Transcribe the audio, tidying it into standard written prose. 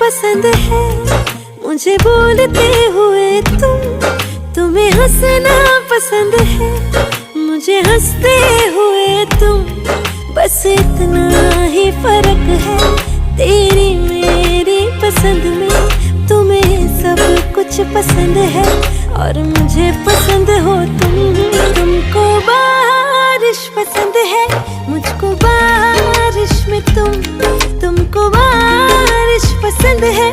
पसंद है मुझे बोलते हुए तुम्हें हंसना पसंद है मुझे हंसते हुए तुम। बस इतना ही फर्क है तेरी मेरी पसंद में। तुम्हें सब कुछ पसंद है और मुझे पसंद हो तुम। तुमको बारिश पसंद है मुझको बारिश में तुमको बारिश पसंद है